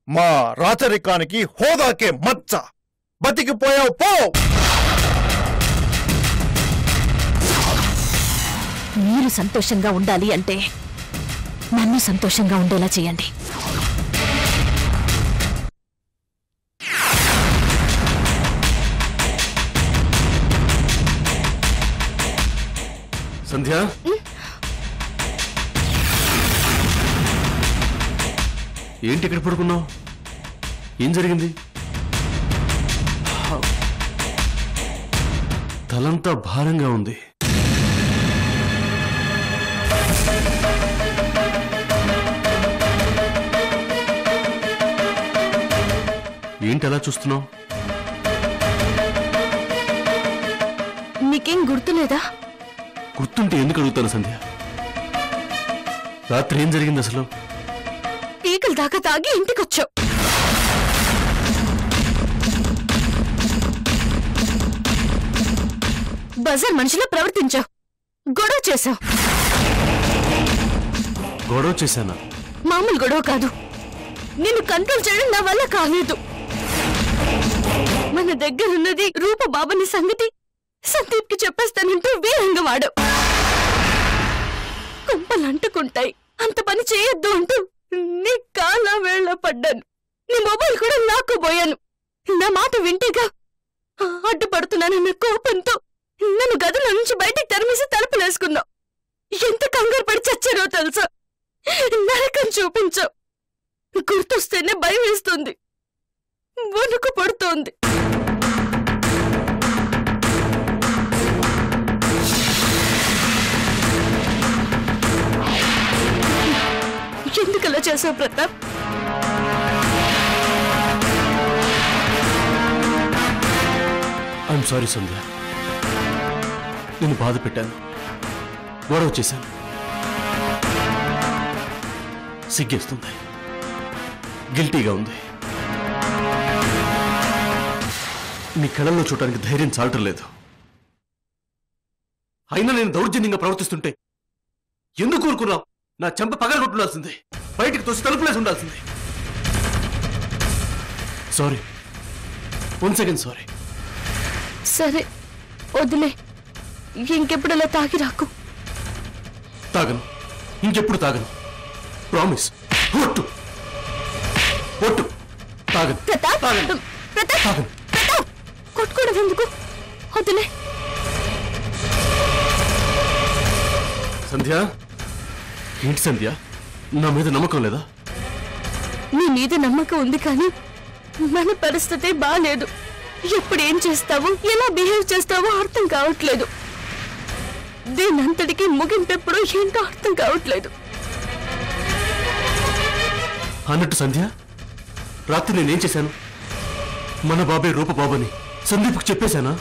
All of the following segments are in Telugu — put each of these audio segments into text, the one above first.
మా రాచరికానికి హోదాకే మచ్చ. బతికిపోయావు పో. మీరు సంతోషంగా ఉండాలి అంటే నన్ను సంతోషంగా ఉండేలా చేయండి. సంధ్య, ఏంటి ఇక్కడ పడుకున్నావు? ఏం జరిగింది? తలంతా భారంగా ఉంది. ఏంటి అలా చూస్తున్నావు? నీకేం గుర్తులేదా? గుర్తుంటే ఎందుకు అడుగుతాను సంధ్య? రాత్రి ఏం జరిగింది అసలు? పీకల దాకా తాగి ఇంటికొచ్చావు. బజార్ మనిషిలో ప్రవర్తించావు. గొడవ చేశావు. గొడవ చేశానా? మామూలు గొడవ కాదు. నిన్ను కంట్రోల్ చేయడం నా వల్ల కాలేదు. మన దగ్గరున్నది రూప బాబని సంగతి సందీప్ కి చెప్పేస్తానంటూ వీరంగా వాడావు. కుంపలు అంటుకుంటాయి, అంత పని చేయొద్దు అంటూ నీ కాళ్ళ వేళ్ళ పడ్డాను. నీ మొబైల్ కూడా లాక్కుపోయాను. నా మాట వింటేగా అడ్డుపడుతున్నానన్న కోపంతో నన్ను గదిలో నుంచి బయటికి తరిమేసి తలుపులేసుకున్నావు. ఎంత కంగారు పడి చచ్చారో తెలుసా? నరకం చూపించావు. గుర్తొస్తేనే భయం వేస్తుంది, వణుకు పడుతోంది. ఎందుకలా చేసావు ప్రతాప్? ఐఎమ్ సారీ సంధ్య, నేను బాధ పెట్టాను, గొడవ చేశాను. సిగ్గేస్తుంది, గిల్టీగా ఉంది. నీ కళ్ళల్లో చూడటానికి ధైర్యం చాలటం లేదు. అయినా నేను దౌర్జన్యంగా ప్రవర్తిస్తుంటే ఎందుకు ఊరుకున్నావు? నా చెంప పగలగొట్టుండాల్సిందే, బయటికి తోసి తలుపులేసి ఉండాల్సిందే. Sorry, once again sorry. సరే వదిలే, ఇంకెప్పుడు అలా తాగి రాకు. తాగను, ఇంకెప్పుడు తాగను, ప్రామిస్. ఒట్టు ఒట్టు, తాగను. ప్రతాప్, తాగను, ప్రతాప్, తాగను. ప్రతాప్, కొట్టుకోవడం ఎందుకు? వదిలే. సంధ్య, ఏంటి సంధ్య, నా మీద నమ్మకం లేదా? నీ మీద నమ్మకం ఉంది, కానీ మన పరిస్థితి బాలేదు. ఎప్పుడు ఏం చేస్తావో, ఎలా బిహేవ్ చేస్తావో అర్థం కావట్లేదు. దీనంతటికీ ముగింపెప్పుడు ఏంటో అర్థం కావట్లేదు. అన్నట్టు సంధ్య, రాత్రి నేనేం చేశాను? మన బాబే రూప బాబని సందీప్కి చెప్పేశానా?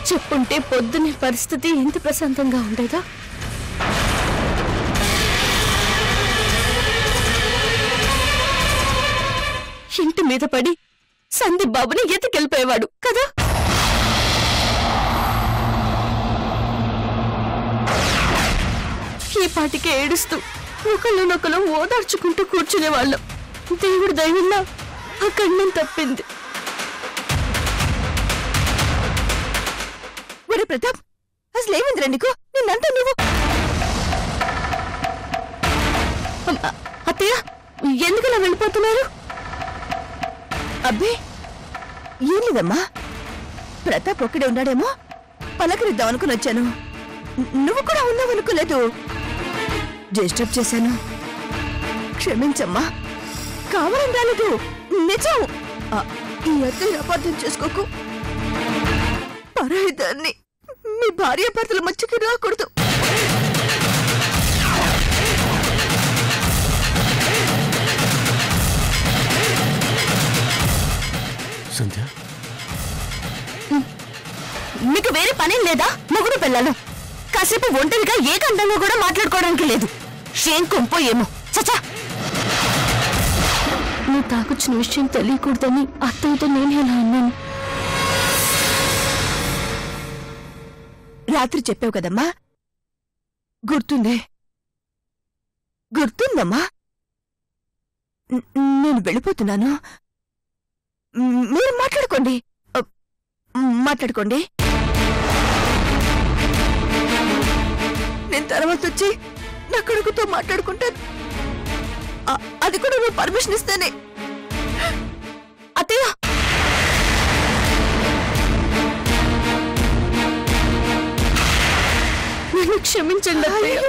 చెప్పుంటే పొద్దునే పరిస్థితి ఎంత ప్రశాంతంగా ఉండేదా? ఇంటి మీద పడి సందీప్ బాబుని ఎత్తుకెళ్ళిపోయేవాడు కదా. ఈ పాటికి ఏడుస్తూ ఒకళ్ళనొకరు ఓదార్చుకుంటూ కూర్చునేవాళ్ళం. దేవుడు దైవంగా ఆ కన్నం తప్పింది. ఒరే ప్రతాప్, అసలు ఏమైందిరా నీకు? నిన్నంతా నువ్వు అత్తయ్య ఎందుకలా వెళ్ళిపోతున్నారు? అబ్బే ఏం లేదమ్మా, ప్రతాప్ ఒక్కడే ఉన్నాడేమో పలకరిద్దాం అనుకుని వచ్చాను. నువ్వు కూడా ఉన్నావనుకోలేదు, డిస్టర్బ్ చేశాను, క్షమించమ్మా. కావాలని రాలేదు, నిజం. ఈ అత్తయ్య అపార్థం చేసుకోకు. పరాయి దాన్ని మీ భార్య భర్తల మధ్యకి రాకూడదు. సంధ్య, మీకు వేరే పనేం లేదా? మొగుడు పిల్లలు కాసేపు ఒంటరిగా ఏకాంతంగా కూడా మాట్లాడుకోవడానికి లేదు. ఏం కొంపో ఏమో. చచ్చా, నువ్వు తాకొచ్చిన విషయం తెలియకూడదని అత్తయ్యతో నేనే ఎలా అన్నాను. రాత్రి చెప్పావు కదమ్మా, గుర్తుందే? గుర్తుందమ్మా? నేను వెళ్ళిపోతున్నాను. మీరు మాట్లాడుకోండి. నేను తర్వాత వచ్చి నా కొడుకుతో మాట్లాడుకుంటాను. అది కూడా నువ్వు పర్మిషన్ ఇస్తేనే. అత్తయ్య, నన్ను క్షమించండి అత్తయ్య.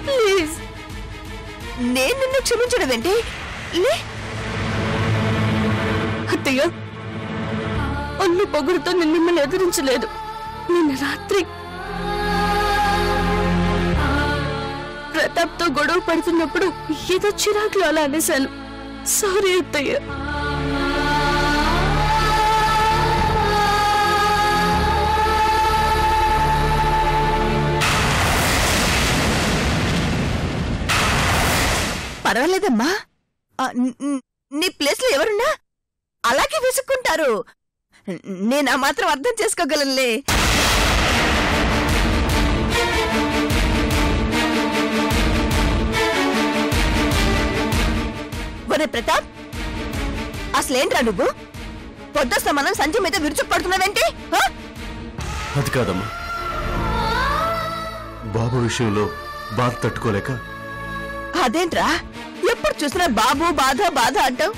ప్లీజ్. నేను నిన్ను క్షమించడం ఏంటి? లే అత్తయ్య, అన్ని పొగుడుతో నేను మిమ్మల్ని ఎదిరించలేదు. నిన్న రాత్రి ప్రతాప్తో గొడవ పడుతున్నప్పుడు ఏదో చిరాకులు అలా అనేశాను. సారీ అత్తయ్య. పర్వాలేదమ్మా. నీ ప్లేస్ లో ఎవరున్నా అలాగే విసుక్కుంటారు. నేను ఆ మాత్రం అర్థం చేసుకోగలనులే. ఒరే ప్రతాప్, అసలేంట్రా నువ్వు? పొద్దుస్తా మనం సంజయ్ మీద విరుచుకుపడుతున్నావేంటి? అది కాదమ్మా, బాబు విషయంలో బాధ తట్టుకోలేక. అదేంట్రా ఎప్పుడు చూసినా బాబు బాధ బాధ అంటావు?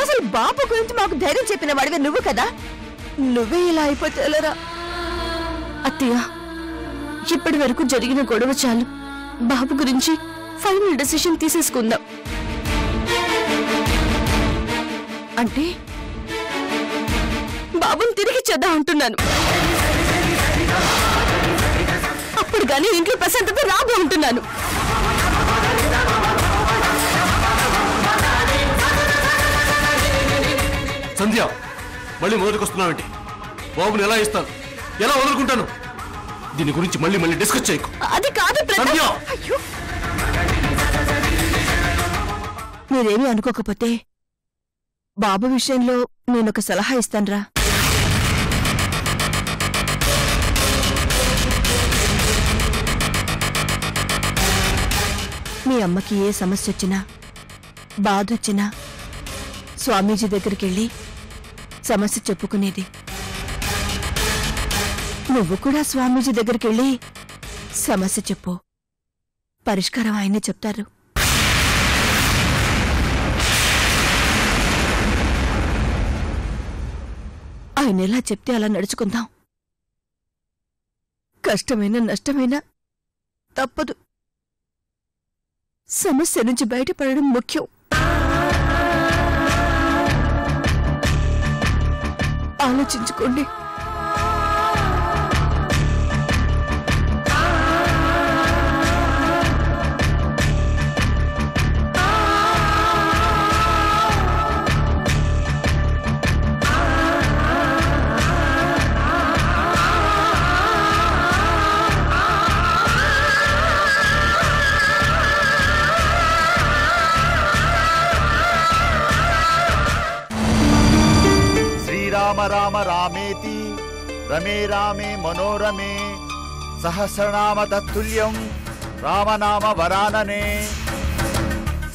అసలు బాబు గురించి మాకు ధైర్యం చెప్పిన వాడివే నువ్వు కదా. నువ్వే ఇలా అయిపోతేలరా. అత్తయ్య, ఇప్పటి వరకు జరిగిన గొడవ చాలు. బాబు గురించి ఫైనల్ డెసిషన్ తీసేసుకుందాం. అంటే బాబుని తిరిగి చేద్దాం అంటున్నాను. అప్పుడు గానీ ఇంట్లో ప్రశాంతత రాబో అంటున్నాను. సంధ్య, మళ్ళీ మొదటికొస్తున్నావేంటి? బాబుని ఎలా ఇస్తాను, ఎలా వదులుకుంటాను? దీని గురించి మళ్ళీ మళ్ళీ డిస్కస్ చేయకు. అది కాదు సంధ్య. అయ్యో, మీరేమీ అనుకోకపోతే బాబు విషయంలో నేనొక సలహా ఇస్తానురా. మీ అమ్మకి ఏ సమస్య వచ్చినా బాధ వచ్చినా స్వామీజీ దగ్గరికెళ్ళి సమస్య చెప్పుకునేది. నువ్వు కూడా స్వామీజీ దగ్గరికెళ్ళి సమస్య చెప్పు. పరిష్కారం ఆయనే చెప్తారు. ఆయన ఎలా చెప్తే అలా నడుచుకుందాం. కష్టమైన నష్టమైనా తప్పదు. సమస్య నుంచి బయటపడడం ముఖ్యం. ఆలోచించుకోండి. రామ రామ రామేతి రమే రామే మనోరమే సహస్రనామ తత్తుల్యం రామనామ వరాననే.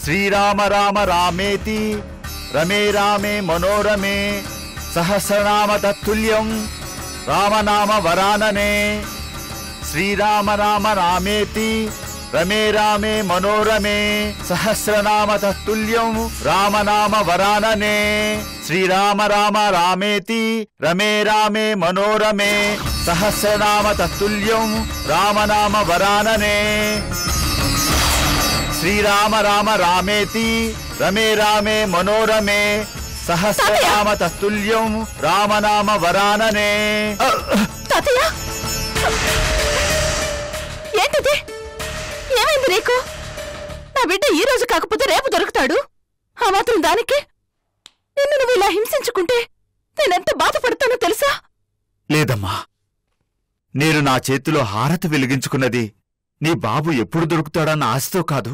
శ్రీరామ రామ రామేతి రమే రామే మనోరమే సహస్రనామ తత్తుల్యం రామనామ వరాననే. శ్రీరామ రామ రామేతి రమే రామే మనోరమే సహస్రనామ తత్తుల్యం రామనామ వరాననే. శ్రీరామ రామ రామేతి రమే రామే మనోరమే సహస్రనామ తత్తుల్యం రామనామ వరాననే. శ్రీరామ రామ రామేతి రమే రామే మనోరమే సహస్రనామ తత్తుల్యం రామనామ వరాననే. తాతయ్య, ఏంటిది? ఏమైంది నీకు? నా బిడ్డ ఈ రోజు కాకపోతే రేపు దొరుకుతాడు. ఆ మాత్రం దానికి నిన్ను నువ్వు ఇలా హింసించుకుంటే నేనెంత బాధపడతానో తెలుసా? లేదమ్మా, నేను నా చేతిలో హారతి వెలిగించుకున్నది నీ బాబు ఎప్పుడు దొరుకుతాడన్న ఆశతో కాదు,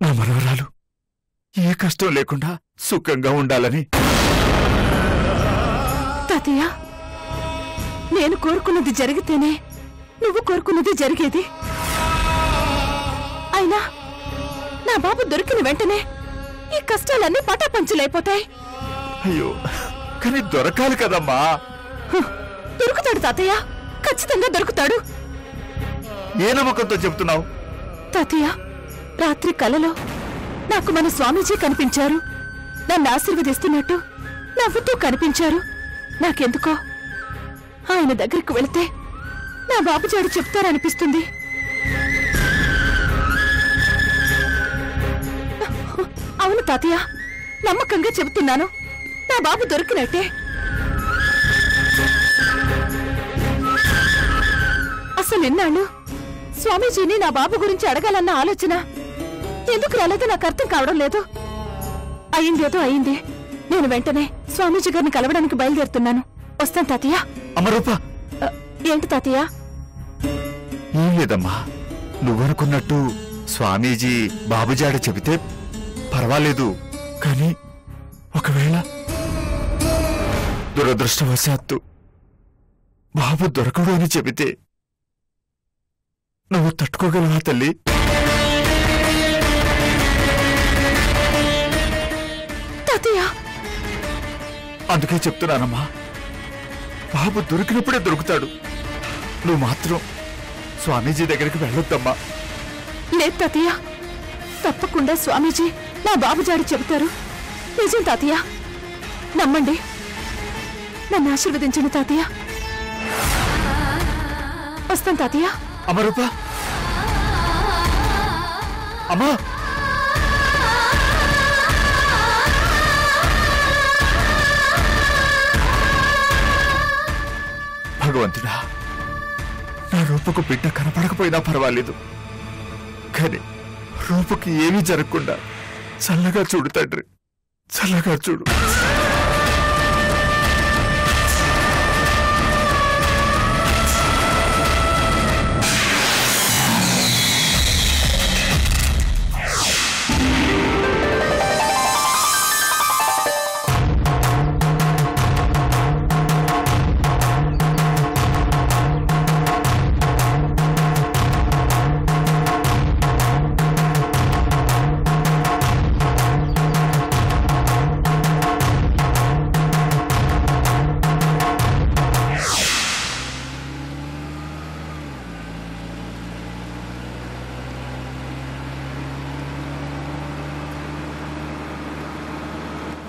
నా మనవరాలు ఏ కష్టం లేకుండా సుఖంగా ఉండాలని. తాతయ్య, నేను కోరుకున్నది జరిగితేనే నువ్వు కోరుకున్నది జరిగేది. అయినా నా నా బాబు దొరికిన వెంటనే ఈ కష్టాలన్నీ పటాపంచులైపోతాయి. అయ్యో, కానీ దొరకాలి కదమ్మా. దొరుకుతాడు తాతయ్య, ఖచ్చితంగా దొరుకుతాడు. ఏ నమ్మకంతో చెప్తున్నావు? తాతయ్య, రాత్రి కలలో నాకు మన స్వామీజీ కనిపించారు. నన్ను ఆశీర్వదిస్తున్నట్టు నవ్వుతూ కనిపించారు. నాకెందుకో ఆయన దగ్గరికి వెళితే నా బాబుజాడు చెప్తారనిపిస్తుంది. అవును తాతయ్య, నమ్మకంగా చెబుతున్నాను, నా బాబు దొరికినట్టే. అసలు ఎన్నాళ్ళు స్వామీజీని నా బాబు గురించి అడగాలన్న ఆలోచన ఎందుకు రాలేదో నాకు అర్థం కావడం లేదు. అయిందేదో అయింది. నేను వెంటనే స్వామీజీ గారిని కలవడానికి బయలుదేరుతున్నాను. వస్తాను తాతయ్య. అమరూప, ఏంటి తాతయ్య? ఏం లేదమ్మా, నువ్వనుకున్నట్టు స్వామీజీ బాబుజాడ చెబితే పర్వాలేదు. కానీ ఒకవేళ దురదృష్టవశాత్తు బాబు దొరకడు అని చెబితే నువ్వు తట్టుకోగలవా తల్లి? తాతయ్య, అందుకే చెప్తున్నానమ్మా, బాబు దొరికినప్పుడే దొరుకుతాడు. నువ్వు మాత్రం స్వామీజీ దగ్గరికి వెళ్ళొద్దమ్మా. లేదు తాతయ్య, తప్పకుండా స్వామీజీ నా బాబుజాడు చెబుతారు. నిజం తాతయ్య, నమ్మండి. నన్ను ఆశీర్వదించండి తాతయ్య. వస్తాను తాతయ్య. అమరూప, అమ్మా, భగవంతుడా, నా రూపకు బిడ్డ కనపడకపోయినా పర్వాలేదు, కానీ రూపకి ఏమీ జరగకుండా చల్లగా చూడు తండ్రి, చల్లగా చూడు.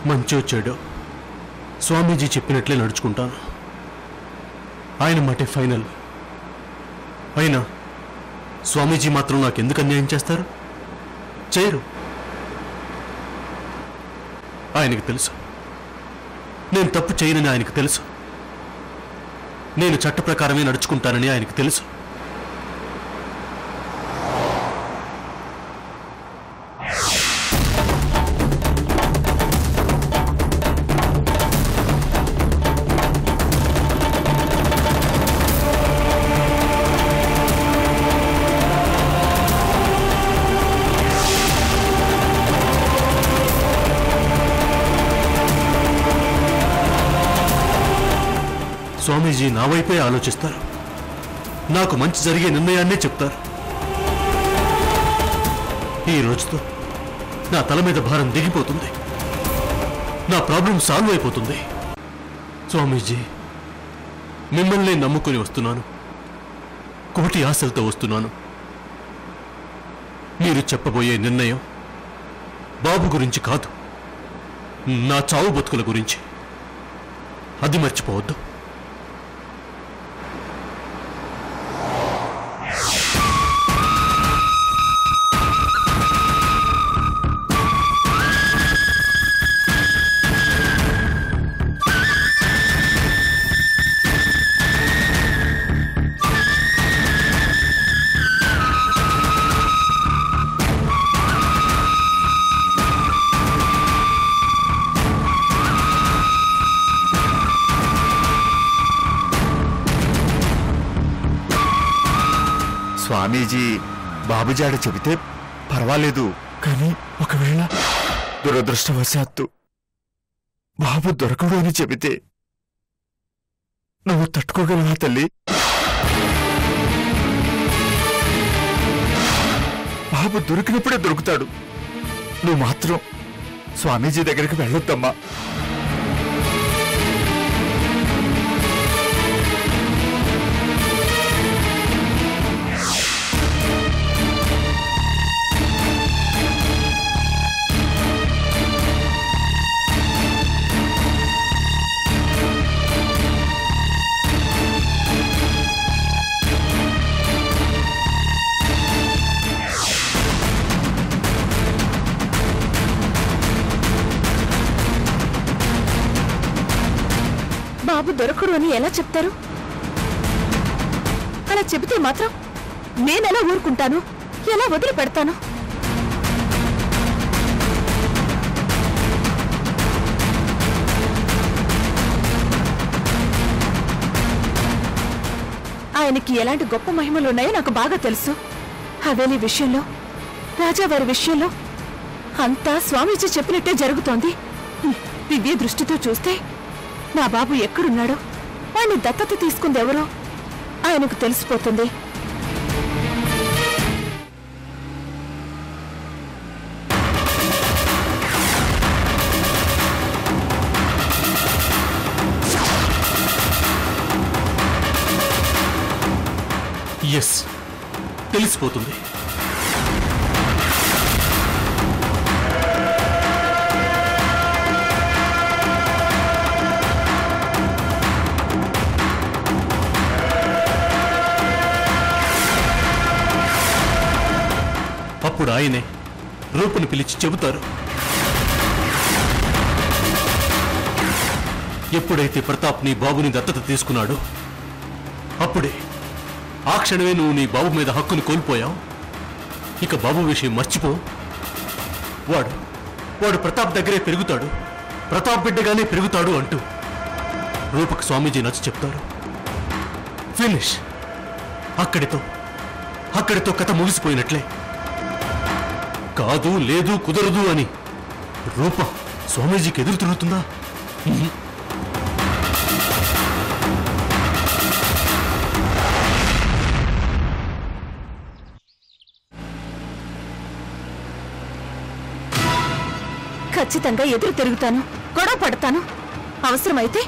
మంచో చెడో స్వామీజీ చెప్పినట్లే నడుచుకుంటాను. ఆయన మాటే ఫైనల్. అయినా స్వామీజీ మాత్రం నాకెందుకు అన్యాయం చేస్తారు? చేయరు. ఆయనకు తెలుసు నేను తప్పు చేయనని ఆయనకు తెలుసు. నేను చట్ట ప్రకారమే నడుచుకుంటానని ఆయనకు తెలుసు. స్వామీజీ నా వైపే ఆలోచిస్తారు. నాకు మంచి జరిగే నిర్ణయాన్నే చెప్తారు. ఈ రోజుతో నా తల మీద భారం దిగిపోతుంది. నా ప్రాబ్లం సాల్వ్ అయిపోతుంది. స్వామీజీ, మిమ్మల్ని నమ్ముకుని వస్తున్నాను. కోటి ఆశలతో వస్తున్నాను. మీరు చెప్పబోయే నిర్ణయం బాబు గురించి కాదు, నా చావు బతుకుల గురించి. అది మర్చిపోవద్దు. స్వామీజీ బాబుజాడ చెబితే పర్వాలేదు, కానీ ఒకవేళ దురదృష్టవశాత్తు బాబు దొరకడు అని చెబితే నువ్వు తట్టుకోగలవా తల్లి? బాబు దొరికినప్పుడే దొరుకుతాడు. నువ్వు మాత్రం స్వామీజీ దగ్గరికి వెళ్ళొద్దమ్మా. బాబు దొరకడు అని ఎలా చెప్తారు? అలా చెబితే మాత్రం నేనెలా ఊరుకుంటాను? ఎలా వదిలిపెడతాను? ఆయనకి ఎలాంటి గొప్ప మహిమలున్నాయో నాకు బాగా తెలుసు. హవేలీ విషయంలో, రాజావారి విషయంలో అంతా స్వామీజీ చెప్పినట్టే జరుగుతోంది. దివ్య దృష్టితో చూస్తే నా బాబు ఎక్కడున్నాడో, వాణ్ణి దత్తత తీసుకుందెవరో ఆయనకు తెలిసిపోతుంది. ఎస్, తెలిసిపోతుంది. అప్పుడు ఆయనే రూపుని పిలిచి చెబుతారు. ఎప్పుడైతే ప్రతాప్ నీ బాబుని దత్తత తీసుకున్నాడో అప్పుడే, ఆ క్షణమే నువ్వు నీ బాబు మీద హక్కును కోల్పోయావు. ఇక బాబు విషయం మర్చిపో. వాడు ప్రతాప్ దగ్గరే పెరుగుతాడు, ప్రతాప్ బిడ్డగానే పెరుగుతాడు అంటూ రూపకు స్వామీజీ నచ్చ చెప్తారు. ఫినిష్. అక్కడితో కథ ముగిసిపోయినట్లే. కాదు, లేదు, కుదరదు అని రూప స్వామీజీకి ఎదురు తిరుగుతుందా? ఖచ్చితంగా ఎదురు తిరుగుతాను, గొడవ పడతాను. అవసరమైతే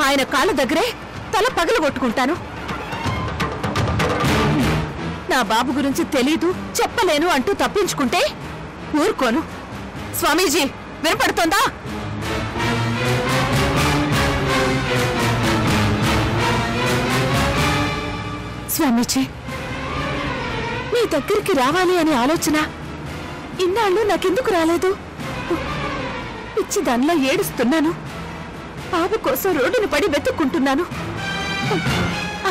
ఆయన కాళ్ళ దగ్గరే తల పగలగొట్టుకుంటాను. నా బాబు గురించి తెలీదు, చెప్పలేను అంటూ తప్పించుకుంటే ఊరుకోను. స్వామీజీ, వినపడుతోందా? స్వామీజీ, మీ దగ్గరికి రావాలి అనే ఆలోచన ఇన్నాళ్ళు నాకెందుకు రాలేదు? పిచ్చి దానిలో ఏడుస్తున్నాను. బాబు కోసం రోడ్డును పడి వెతుక్కుంటున్నాను.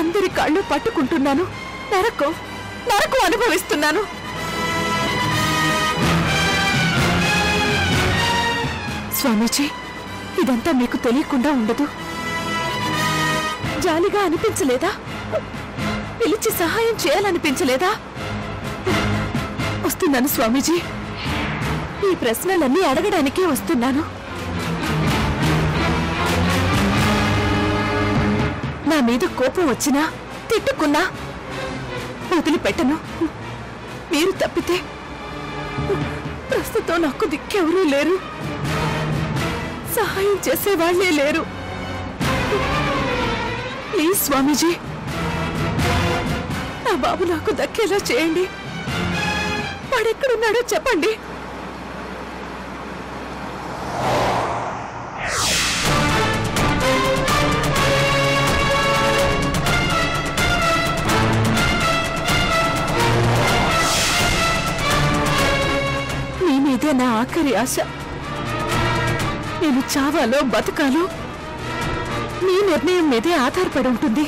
అందరి కాళ్ళు పట్టుకుంటున్నాను. నరకం అనుభవిస్తున్నాను. స్వామీజీ, ఇదంతా మీకు తెలియకుండా ఉండదు. జాలిగా అనిపించలేదా? పిలిచి సహాయం చేయాలనిపించలేదా? వస్తున్నాను స్వామీజీ. ఈ ప్రశ్నలన్నీ అడగడానికే వస్తున్నాను. నా మీద కోపం వచ్చినా, తిట్టుకున్నా వదిలిపెట్టను. మీరు తప్పితే ప్రస్తుతం నాకు దిక్కెవరూ లేరు, సహాయం చేసేవాళ్లే లేరు. ప్లీజ్ స్వామీజీ, నా బాబు నాకు దక్కేలా చేయండి. వాడెక్కడున్నాడో చెప్పండి. మీ మీదే నా ఆఖరి ఆశ. నేను చావాలో బతకాలో మీ నిర్ణయం మీదే ఆధారపడి ఉంటుంది.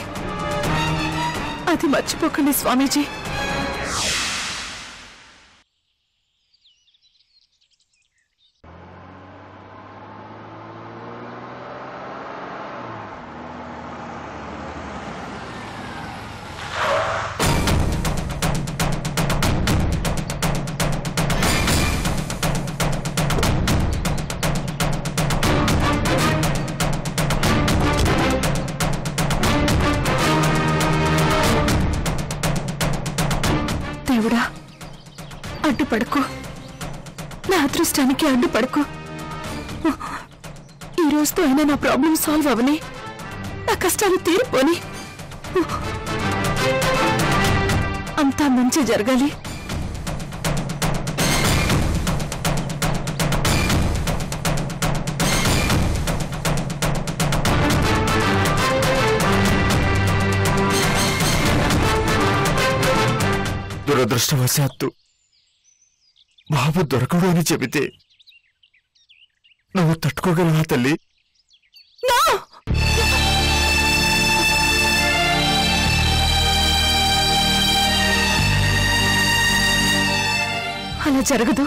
అది మర్చిపోకండి స్వామీజీ. దేవుడా, అడ్డుపడుకో. నా అదృష్టానికి అడ్డుపడకు. ఈ రోజుతో అయినా నా ప్రాబ్లం సాల్వ్ అవని, నా కష్టాలు తీరిపోని, అంతా మంచి జరగాలి. దురదృష్టవశాత్తు బాబు దొరకడు అని చెబితే నువ్వు తట్టుకోగలవా తల్లి? అలా జరగదు.